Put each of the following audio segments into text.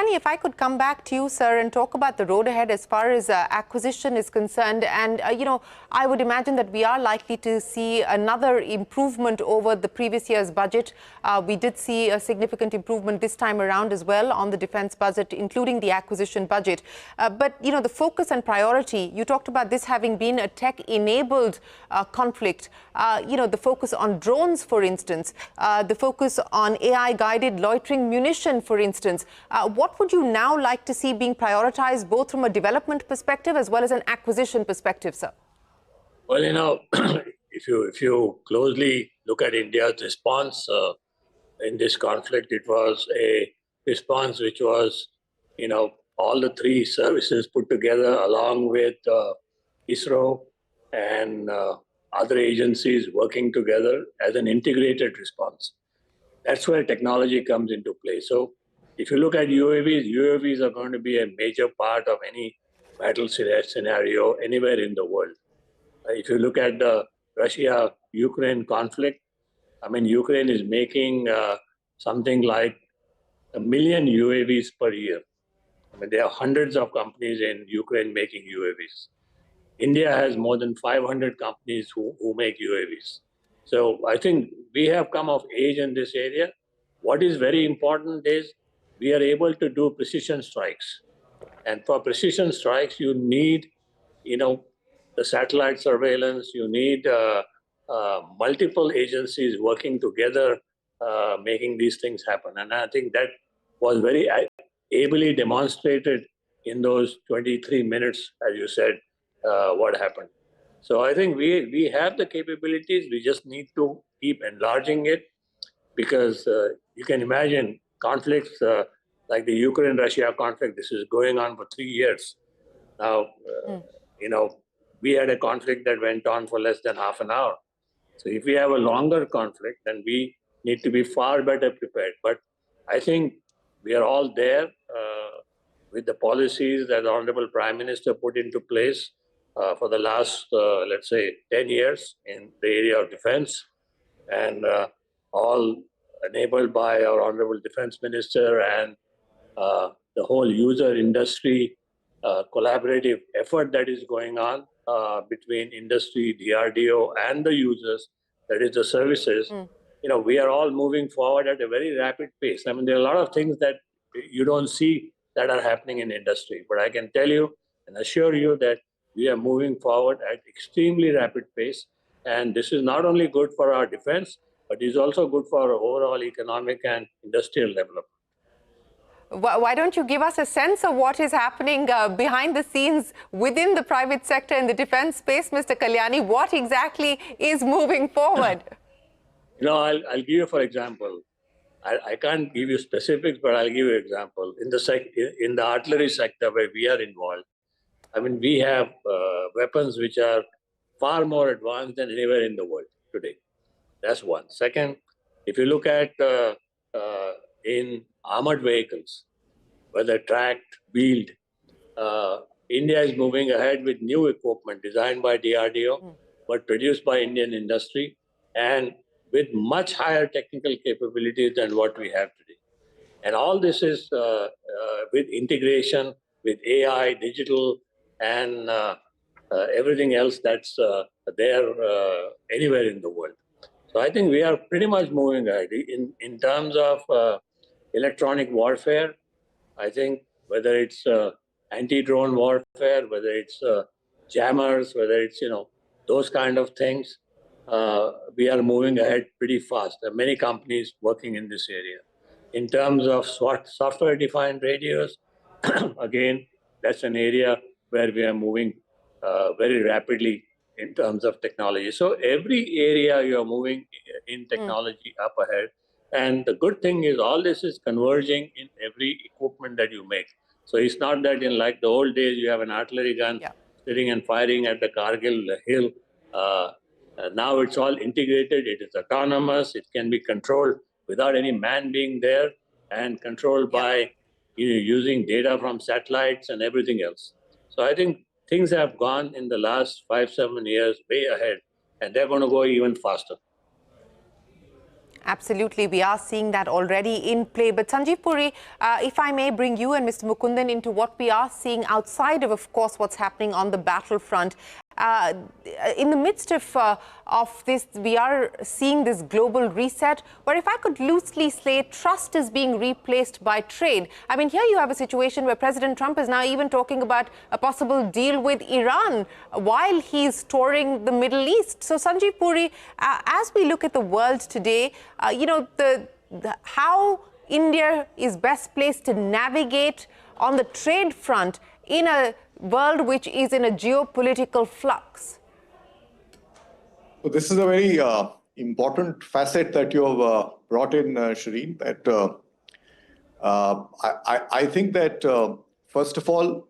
Kalyani, if I could come back to you, sir, and talk about the road ahead as far as acquisition is concerned. And, I would imagine that we are likely to see another improvement over the previous year's budget. We did see a significant improvement this time around as well on the defense budget, including the acquisition budget. But, the focus and priority, you talked about this having been a tech-enabled conflict. The focus on drones, for instance, the focus on AI-guided loitering munition, for instance. What would you now like to see being prioritized, both from a development perspective as well as an acquisition perspective, sir? Well, if you closely look at India's response in this conflict, it was a response which was, all the three services put together along with ISRO and other agencies working together as an integrated response. That's where technology comes into play. So if you look at UAVs are going to be a major part of any battle scenario anywhere in the world. If you look at the Russia-Ukraine conflict, Ukraine is making something like 1 million UAVs per year. There are hundreds of companies in Ukraine making UAVs. India has more than 500 companies who make UAVs. So I think we have come of age in this area. What is very important is we are able to do precision strikes. And for precision strikes, you need, the satellite surveillance, you need multiple agencies working together, making these things happen. And I think that was very ably demonstrated in those 23 minutes, as you said, what happened. So I think we have the capabilities. We just need to keep enlarging it, because you can imagine conflicts like the Ukraine-Russia conflict. This is going on for 3 years. Now, we had a conflict that went on for less than half an hour. So if we have a longer conflict, then we need to be far better prepared. But I think we are all there with the policies that the Honorable Prime Minister put into place for the last, let's say, 10 years in the area of defense, and all enabled by our Honorable Defense Minister and the whole user industry collaborative effort that is going on between industry, DRDO, and the users, that is the services. We are all moving forward at a very rapid pace. There are a lot of things that you don't see that are happening in industry, but I can tell you and assure you that we are moving forward at extremely rapid pace. And this is not only good for our defense, but is also good for our overall economic and industrial development. Why don't you give us a sense of what is happening behind the scenes within the private sector in the defense space, Mr. Kalyani? What exactly is moving forward? I'll give you, for example, I can't give you specifics, but I'll give you an example. In the artillery sector where we are involved, we have weapons which are far more advanced than anywhere in the world today. That's one. Second, if you look at in armored vehicles, whether tracked, wheeled, India is moving ahead with new equipment designed by DRDO, but produced by Indian industry, and with much higher technical capabilities than what we have today. And all this is with integration with AI, digital, and everything else that's there anywhere in the world. So I think we are pretty much moving ahead. In terms of electronic warfare, I think whether it's anti-drone warfare, whether it's jammers, whether it's, those kind of things, we are moving ahead pretty fast. There are many companies working in this area. In terms of software-defined radios, again, that's an area where we are moving very rapidly in terms of technology. So every area you are moving in technology up ahead. And the good thing is all this is converging in every equipment that you make. So it's not that in like the old days, you have an artillery gun sitting and firing at the Kargil hill. Now it's all integrated. It is autonomous. It can be controlled without any man being there, and controlled by using data from satellites and everything else. So I think things have gone in the last 5-7 years way ahead, and they're going to go even faster. Absolutely, we are seeing that already in play. But Sanjiv Puri, if I may bring you and Mr. Mukundan into what we are seeing outside of course, what's happening on the battlefront. In the midst of this, we are seeing this global reset, where if I could loosely say trust is being replaced by trade. I mean, here you have a situation where President Trump is now even talking about a possible deal with Iran while he's touring the Middle East. So, Sanjiv Puri, as we look at the world today, how India is best placed to navigate on the trade front in a world which is in a geopolitical flux. So this is a very important facet that you have brought in, Shireen, that I think that, first of all,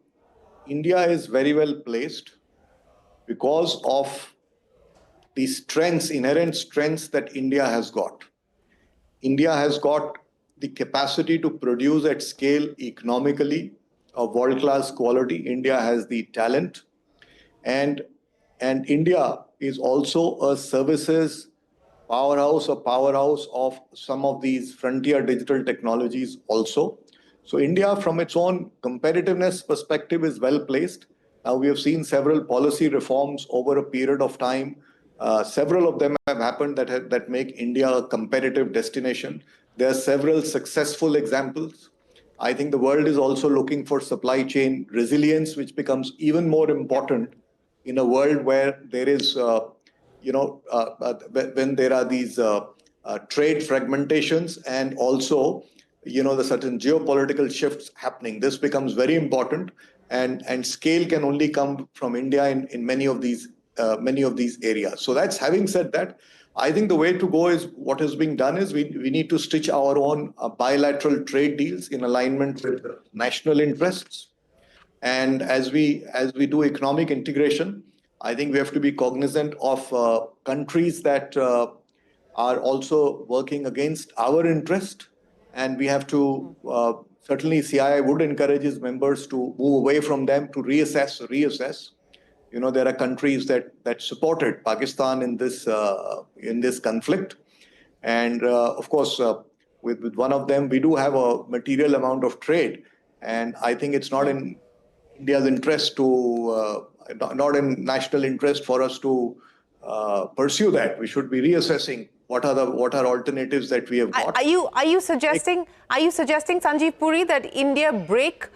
India is very well placed because of the strengths, inherent strengths that India has got. India has got the capacity to produce at scale economically of world-class quality. India has the talent, and India is also a services powerhouse, a powerhouse of some of these frontier digital technologies also. So India, from its own competitiveness perspective, is well placed. Now, we have seen several policy reforms over a period of time. Several of them have happened that make India a competitive destination. There are several successful examples. I think the world is also looking for supply chain resilience, which becomes even more important in a world where there is, when there are these trade fragmentations and also, the certain geopolitical shifts happening. This becomes very important, and scale can only come from India in many of these areas. So that's, having said that, I think the way to go is what is being done is we need to stitch our own bilateral trade deals in alignment with national interests. And as we do economic integration, I think we have to be cognizant of countries that are also working against our interest. And we have to, certainly CII would encourage its members to move away from them, to reassess. There are countries that supported Pakistan in this conflict. And of course, with one of them, we do have a material amount of trade. And I think it's not in India's interest to, not in national interest for us to pursue that. We should be reassessing what are alternatives that we have got. Are you suggesting, Sanjiv Puri, that India break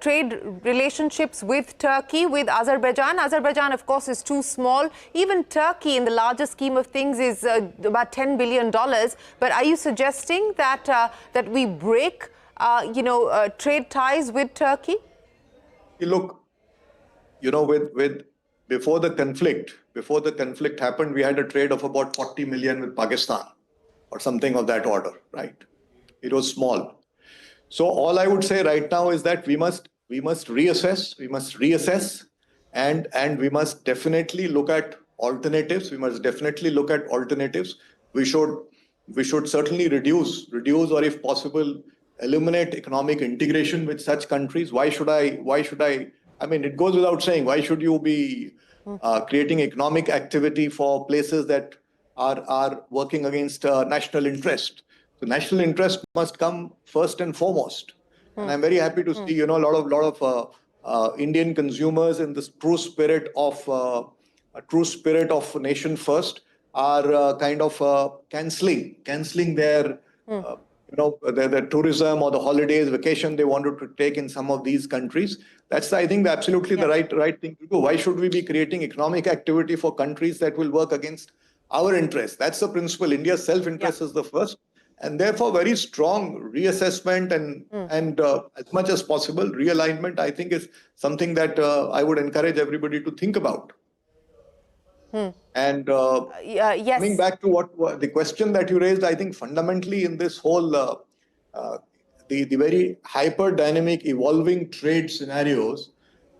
trade relationships with Turkey, with Azerbaijan? Azerbaijan, of course, is too small. Even Turkey, in the larger scheme of things, is about $10 billion. But are you suggesting that we break, trade ties with Turkey? Look, before the conflict happened, we had a trade of about 40 million with Pakistan, or something of that order, right? It was small. So all I would say right now is that we must reassess, and we must definitely look at alternatives. We should certainly reduce, or if possible, eliminate economic integration with such countries. Why should I? I mean, it goes without saying, why should you be creating economic activity for places that are working against national interest? The national interest must come first and foremost. And I'm very happy to see, a lot of Indian consumers in this true spirit of nation first are kind of cancelling their the tourism or the holidays, vacation they wanted to take in some of these countries. That's, I think, absolutely the right thing to do. Why should we be creating economic activity for countries that will work against our interests? That's the principle. India's self-interest is the first. And therefore, very strong reassessment and as much as possible, realignment, I think, is something that I would encourage everybody to think about. And yes. Coming back to what the question that you raised, I think fundamentally in this whole, the very hyper-dynamic evolving trade scenarios,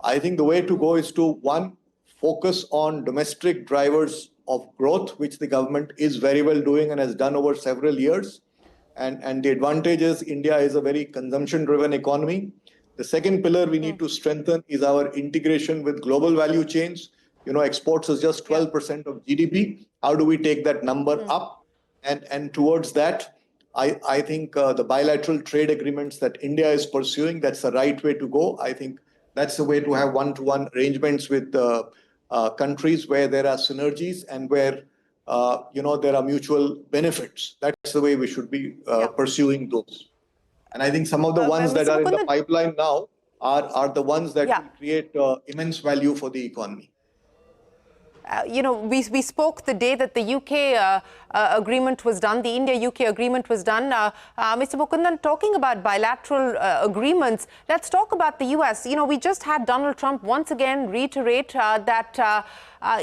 I think the way to go is to, one, focus on domestic drivers of growth, which the government is very well doing and has done over several years. And the advantage is India is a very consumption-driven economy. The second pillar we need to strengthen is our integration with global value chains. Exports is just 12% of GDP. How do we take that number up? And towards that, I think the bilateral trade agreements that India is pursuing, that's the right way to go. I think that's the way to have one-to-one arrangements with countries where there are synergies and where there are mutual benefits. That's the way we should be pursuing those. And I think some of the ones that Mr. are in the Mukundan, pipeline now are the ones that yeah. will create immense value for the economy. We spoke the day that the UK agreement was done, the India-UK agreement was done. Mr. Mukundan, talking about bilateral agreements, let's talk about the US. We just had Donald Trump once again reiterate that,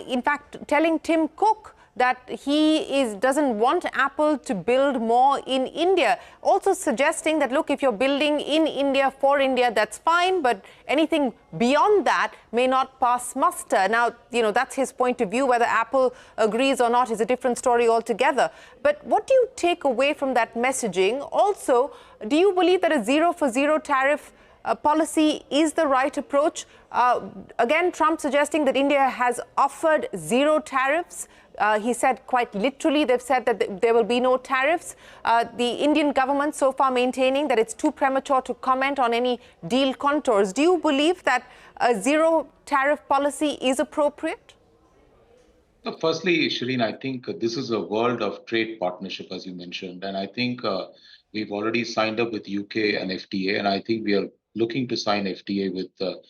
in fact, telling Tim Cook that he doesn't want Apple to build more in India. Also suggesting that, look, if you're building in India for India, that's fine, but anything beyond that may not pass muster. Now, that's his point of view. Whether Apple agrees or not is a different story altogether. But what do you take away from that messaging? Also, do you believe that a zero-for-zero tariff policy is the right approach? Again, Trump suggesting that India has offered zero tariffs. He said quite literally, they've said that there will be no tariffs. The Indian government so far maintaining that it's too premature to comment on any deal contours. Do you believe that a zero tariff policy is appropriate? Firstly, Shireen, I think this is a world of trade partnership, as you mentioned. And I think we've already signed up with UK and FTA, and I think we are looking to sign FTA with the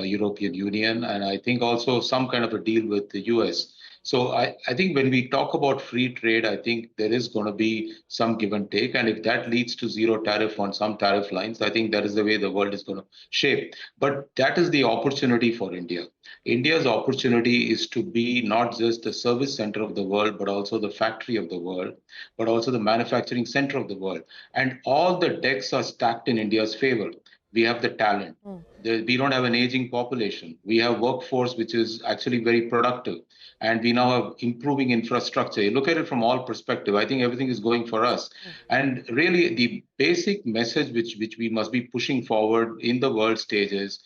European Union, and I think also some kind of a deal with the US. So I think when we talk about free trade, I think there is going to be some give and take. And if that leads to zero tariff on some tariff lines, I think that is the way the world is going to shape. But that is the opportunity for India. India's opportunity is to be not just the service center of the world, but also the factory of the world, but also the manufacturing center of the world. And all the decks are stacked in India's favor. We have the talent. We don't have an aging population. We have workforce which is actually very productive. And we now have improving infrastructure. You look at it from all perspectives. I think everything is going for us. And really, the basic message which we must be pushing forward in the world stage is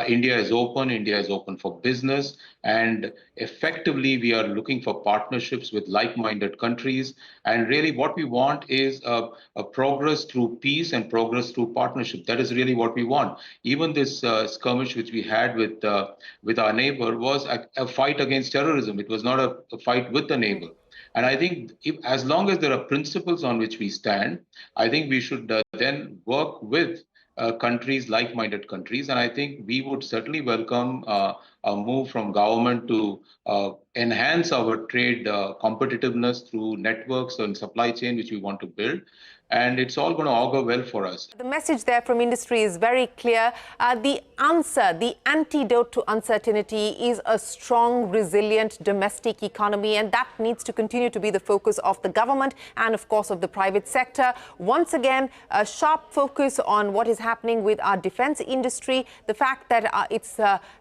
India is open for business. And effectively, we are looking for partnerships with like-minded countries. And really, what we want is a progress through peace and progress through partnership. That is really what we want. Even this skirmish which we had with our neighbor was a fight against terrorism. It was not a fight with the neighbor. And I think as long as there are principles on which we stand, I think we should then work with countries, like-minded countries. And I think we would certainly welcome a move from government to enhance our trade competitiveness through networks and supply chain, which we want to build. And it's all going to augur well for us. The message there from industry is very clear. The answer, the antidote to uncertainty is a strong, resilient domestic economy, and that needs to continue to be the focus of the government and, of course, of the private sector. Once again, a sharp focus on what is happening with our defense industry, the fact that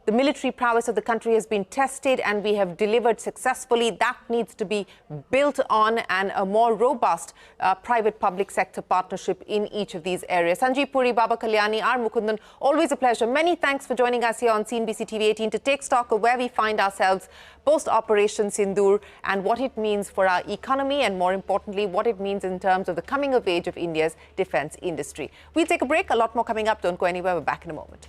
the military prowess of the country has been tested and we have delivered successfully. That needs to be built on, and a more robust private-public sector partnership in each of these areas. Sanjiv Puri, Baba Kalyani, R. Mukundan, always a pleasure. Many thanks for joining us here on CNBC TV 18 to take stock of where we find ourselves post-Operation Sindoor and what it means for our economy and, more importantly, what it means in terms of the coming of age of India's defense industry. We'll take a break. A lot more coming up. Don't go anywhere. We're back in a moment.